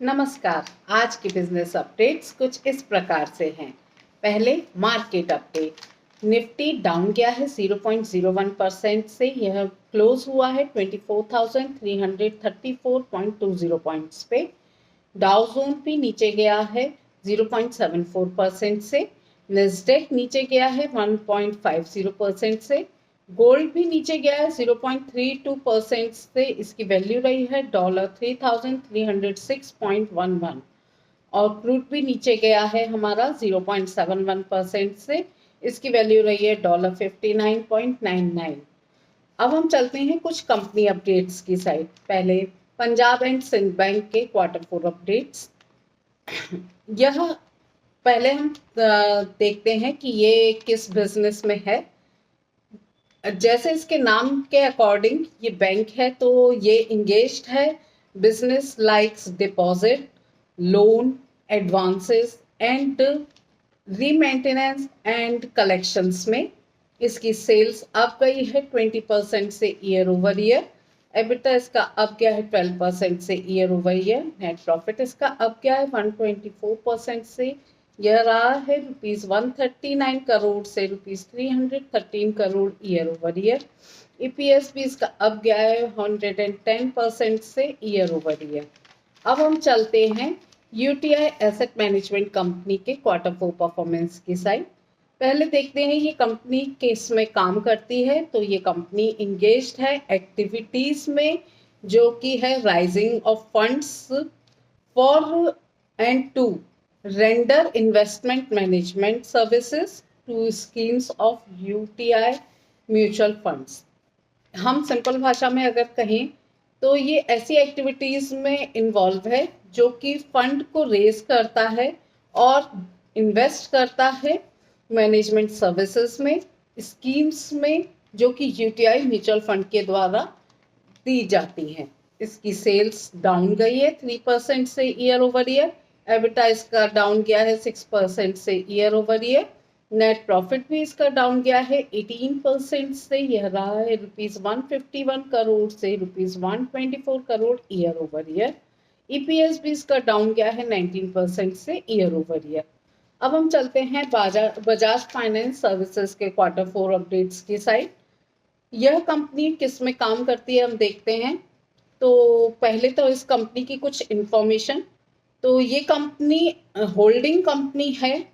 नमस्कार। आज की बिजनेस अपडेट्स कुछ इस प्रकार से हैं। पहले मार्केट अपडेट। निफ्टी डाउन गया है 0.01% से, यह क्लोज हुआ है 24,334.20 पॉइंट्स पे। डाउ जोन भी नीचे गया है 0.74% से। नेस्डेक नीचे गया है 1.50% से। गोल्ड भी नीचे गया है 0.32% से, इसकी वैल्यू रही है $3,306.11। और क्रूड भी नीचे गया है हमारा 0.71% से, इसकी वैल्यू रही है $59.99। अब हम चलते हैं कुछ कंपनी अपडेट्स की साइड। पहले पंजाब एंड सिंध बैंक के Q4 अपडेट्स। यह पहले हम देखते हैं कि ये किस बिजनेस में है। जैसे इसके नाम के अकॉर्डिंग ये बैंक है, तो ये इंगेज्ड है business likes deposit, loan, advances and remittances and collections में। इसकी सेल्स अप गई है 20% से ईयर ओवर ईयर। एबिटा इसका अप गया है 12% से year over year. Net profit इसका अप गया है 124% से, यह रहा है ₹139 करोड़ से ₹313 crore year over year. EPS भी इसका अप गया है 110% से ईयर ओवर ईयर। अब हम चलते हैं यूटीआई एसेट मैनेजमेंट कंपनी के Q4 परफॉर्मेंस की साइड। पहले देखते हैं ये कंपनी किस में काम करती है। तो ये कंपनी इंगेज्ड है एक्टिविटीज में, जो कि है rising of funds for and to render investment management services to schemes of UTI mutual funds. हम सिंपल भाषा में अगर कहें तो ये ऐसी एक्टिविटीज में इन्वॉल्व है जो कि फंड को रेज करता है और इन्वेस्ट करता है मैनेजमेंट सर्विसेज में, स्कीम्स में, जो कि यूटीआई म्यूचुअल फंड के द्वारा दी जाती हैं। इसकी सेल्स डाउन गई है 3% से ईयर ओवर ईयर। एबिटा इसका डाउन गया है 6% से year over year. Net profit भी इसका डाउन गया है 18% से, यह रहा है ₹151 करोड़ से ₹124 crore year over year. EPS भी इसका डाउन गया है 19% से ईयर ओवर ईयर। अब हम चलते हैं बजाज फाइनेंस सर्विसेज के Q4 अपडेट्स की साइड। यह कंपनी किस में काम करती है हम देखते हैं। तो पहले तो इस कंपनी की कुछ इंफॉर्मेशन। तो ये कंपनी होल्डिंग कंपनी है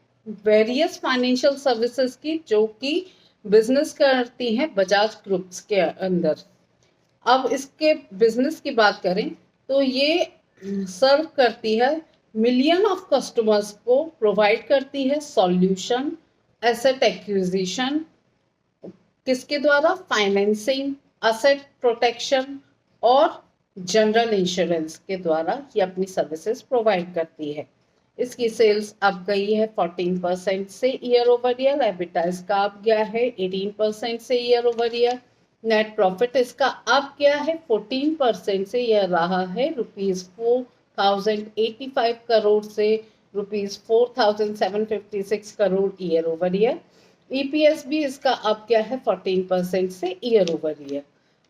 वेरियस फाइनेंशियल सर्विसेज की, जो कि बिजनेस करती हैं बजाज ग्रुप्स के अंदर। अब इसके बिजनेस की बात करें तो ये सर्व करती है मिलियन ऑफ कस्टमर्स को, प्रोवाइड करती है सॉल्यूशन, एसेट एक्विजिशन, किसके द्वारा, फाइनेंसिंग, एसेट प्रोटेक्शन और जनरल इंश्योरेंस के द्वारा ये अपनी सर्विसेज प्रोवाइड करती है। इसकी सेल्स अप गई है 14% से ईयर ओवर ईयर। एबिटा इसका अप गया है 18% से year over year. Net profit इसका अप गया है 14% से, यह रहा है ₹4,085 करोड़ से ₹4,756 crore year over year. EPS भी इसका अप गया है 14% से ईयर ओवर ईयर।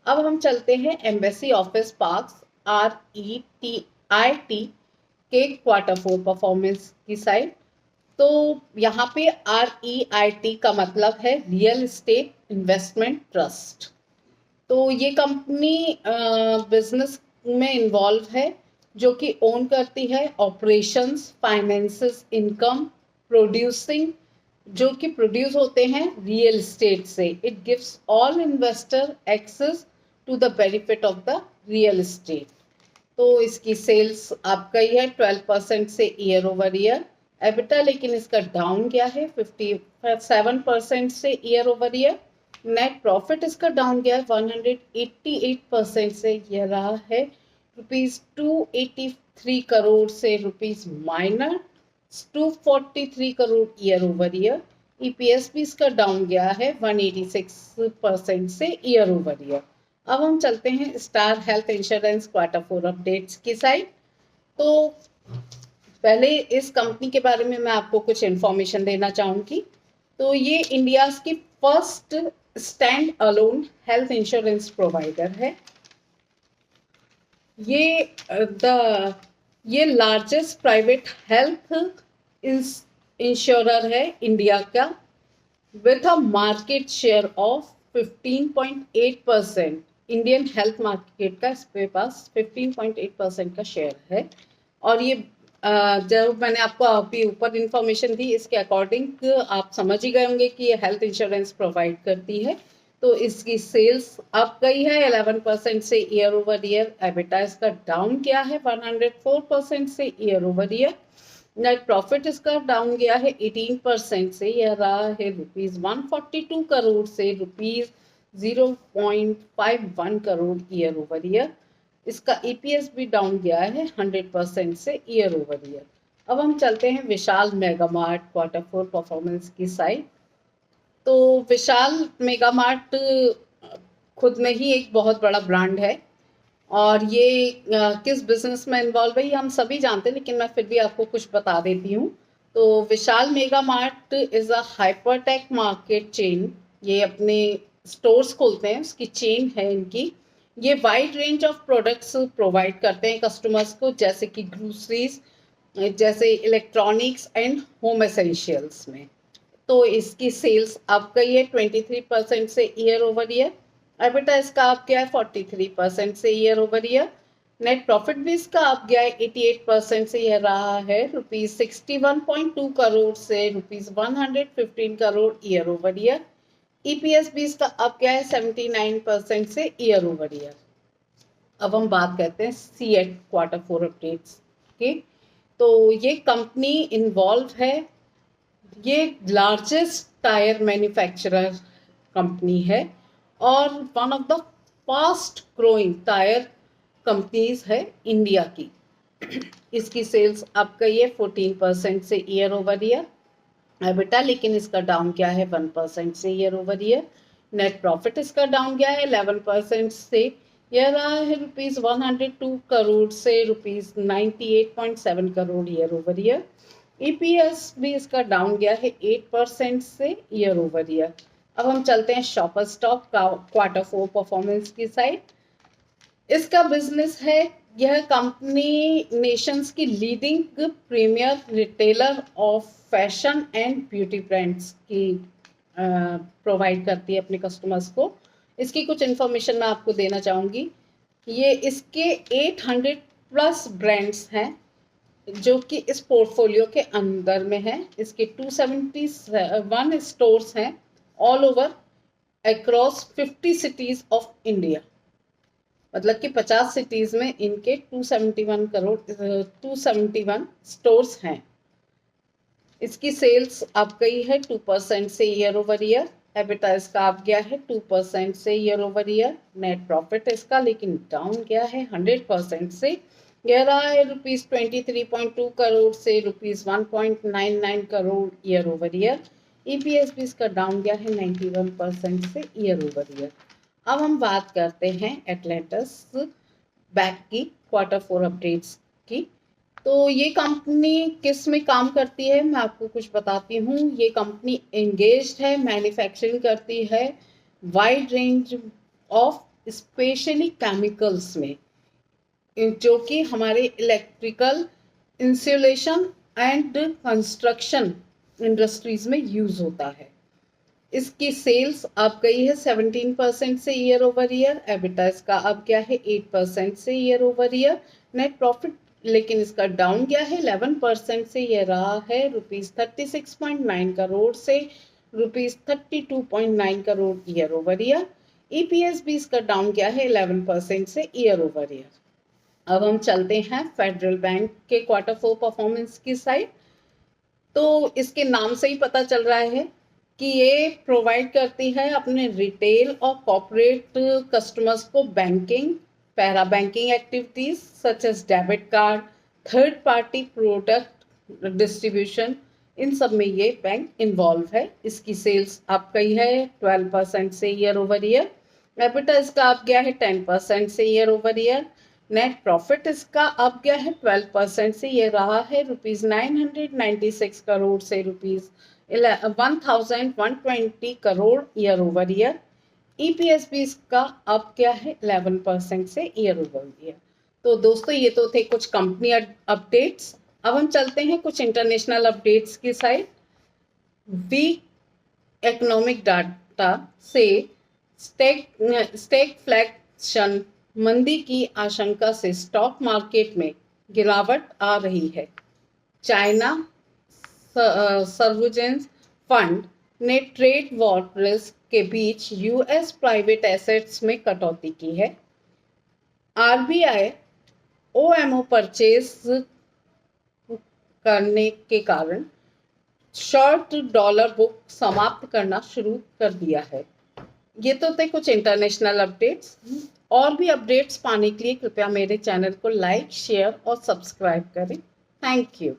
अब हम चलते हैं एम्बेसी ऑफिस पार्क्स REIT के Q4 परफॉर्मेंस की साइड। तो यहाँ पे REIT का मतलब है रियल एस्टेट इन्वेस्टमेंट ट्रस्ट। तो ये कंपनी बिजनेस में इन्वॉल्व है, जो कि ओन करती है ऑपरेशंस, फाइनेंसेस, इनकम, प्रोड्यूसिंग, जो कि प्रोड्यूस होते हैं रियल एस्टेट से। It gives all investor access to the benefit of the real estate. तो इसकी सेल्स अप गई है 12% से ईयर ओवर ईयर। एबिटा लेकिन इसका डाउन गया है 57% से year over year. Net profit इसका डाउन गया है 188% से, यह रहा है ₹283 करोड़ से -243 crore year over year. EPS भी इसका डाउन गया है 186% से ईयर ओवर ईयर। अब हम चलते हैं star health insurance Q4 updates की साइड। तो पहले इस कंपनी के बारे में मैं आपको कुछ इंफॉर्मेशन देना चाहूंगी। तो ये इंडिया की first stand alone health insurance provider है। ये द ये लार्जेस्ट प्राइवेट हेल्थ इंश्योरर है इंडिया का, with a market share of 15.8%। Indian health market का इसके पास 15.8% का शेयर है। और ये जब मैंने आपको अभी ऊपर इंफॉर्मेशन दी, इसके अकॉर्डिंग आप समझ ही गए होंगे कि ये हेल्थ इंश्योरेंस प्रोवाइड करती है। तो इसकी सेल्स अप गई है 11% से ईयर ओवर ईयर। एबिटा इसका डाउन किया है 104% से year over year. Net profit इसका डाउन गया है 18% से, यह रहा है ₹142 करोड़ से ₹0.51 करोड़ ईयर ओवर ईयर। इसका ईपीएस भी डाउन गया है 100% से ईयर ओवर ईयर। अब हम चलते हैं विशाल मेगा मार्ट Q4 परफॉर्मेंस की साइड। तो विशाल मेगा मार्ट खुद में ही एक बहुत बड़ा ब्रांड है, और ये किस बिजनेस में इन्वॉल्व है ये हम सभी जानते हैं, लेकिन मैं फिर भी आपको कुछ बता देती हूँ। तो Vishal mega mart is a hypertech market chain. ये अपने स्टोर्स खोलते हैं, उसकी चेन है इनकी। ये wide range of products provide करते हैं कस्टमर्स को, जैसे कि ग्रोसरीज, जैसे इलेक्ट्रॉनिक्स एंड होम एसेंशियल्स में। तो इसकी सेल्स अप गई है 23% से ईयर ओवर ईयर। एबिटा इसका अप गया है 43% से year over year. Net profit भी इसका अप गया है 88% से, यह रहा है ₹61.2 करोड़ से ₹115 crore year over year. EPS भी इसका अप गया है 79% से ईयर ओवर ईयर। अब हम बात करते हैं सीएट Q4 अपडेट्स की। तो ये कंपनी इन्वॉल्व है, ये लार्जेस्ट टायर मैन्युफैक्चरर कंपनी है और one of the fast growing tyre companies है इंडिया की। इसकी सेल्स अप गई है 14% से ईयर ओवर ईयर। एबिटा लेकिन इसका डाउन गया है 1% से year over year. Net profit इसका डाउन गया है 11% से, यह रहा है ₹102 करोड़ से ₹98.7 crore year over year. EPS भी इसका डाउन गया है 8% से ईयर ओवर ईयर। अब हम चलते हैं शॉपर स्टॉप का Q4 परफॉर्मेंस की साइड। इसका बिजनेस है, यह कंपनी नेशंस की leading premier retailer of fashion and beauty brands की प्रोवाइड करती है अपने कस्टमर्स को। इसकी कुछ इंफॉर्मेशन मैं आपको देना चाहूँगी। ये इसके 800 प्लस ब्रांड्स हैं जो कि इस पोर्टफोलियो के अंदर में है। इसके 271 स्टोर्स हैं all over across 50 cities of India. मतलब कि 50 सिटीज में इनके 271 स्टोर्स हैं। इसकी सेल्स अप गई है 2% से ईयर ओवर ईयर। एबिटा इसका अप गया है 2% से year over year. Net profit इसका लेकिन डाउन गया है 100% से, यह रहा है ₹23.2 करोड़ से ₹1.99 crore year over year. EPS भी इसका डाउन गया है 91% से ईयर ओवर ईयर। अब हम बात करते हैं एटलैंटिस बैंक की Q4 अपडेट्स की। तो ये कंपनी किस में काम करती है मैं आपको कुछ बताती हूँ। ये कंपनी एंगेज्ड है, मैन्युफैक्चरिंग करती है wide range of specially chemicals में, जो कि हमारे electrical, insulation and construction industries में यूज होता है। इसकी सेल्स अप गई है 17% से ईयर ओवर ईयर। एबिटा इसका अप गया है 8% से year over year. Net profit लेकिन इसका डाउन गया है 11% से, यह रहा है ₹36.9 करोड़ से ₹32.9 crore year over year. EPS भी इसका डाउन गया है 11% से ईयर ओवर ईयर। अब हम चलते हैं फेडरल बैंक के Q4 परफॉर्मेंस की साइड। तो इसके नाम से ही पता चल रहा है कि ये प्रोवाइड करती है अपने रिटेल और कॉर्पोरेट कस्टमर्स को banking, para banking activities such as debit card, third party product distribution, इन सब में ये बैंक इन्वॉल्व है। इसकी सेल्स अप गई है 12% से ईयर ओवर ईयर। एबिटा इसका अप गया है 10% से year over year. Net profit इसका अप गया है 12% से, ये रहा है ₹996 करोड़ से ₹1120 crore year over year. EPS भी इसका अप गया है 11% से ईयर ओवर ईयर। तो दोस्तों ये तो थे कुछ कंपनी अपडेट्स। अब हम चलते हैं कुछ इंटरनेशनल अपडेट्स की साइड। वीक इकोनॉमिक डाटा से स्टैगफ्लेशन मंदी की आशंका से स्टॉक मार्केट में गिरावट आ रही है। चाइना सर्वुजेंस फंड ने ट्रेड वॉर रिस्क के बीच यूएस प्राइवेट एसेट्स में कटौती की है। आरबीआई ओएमओ परचेज करने के कारण शॉर्ट डॉलर बुक समाप्त करना शुरू कर दिया है। ये तो थे कुछ इंटरनेशनल अपडेट्स। और भी अपडेट्स पाने के लिए कृपया मेरे चैनल को लाइक, शेयर और सब्सक्राइब करें। Thank you.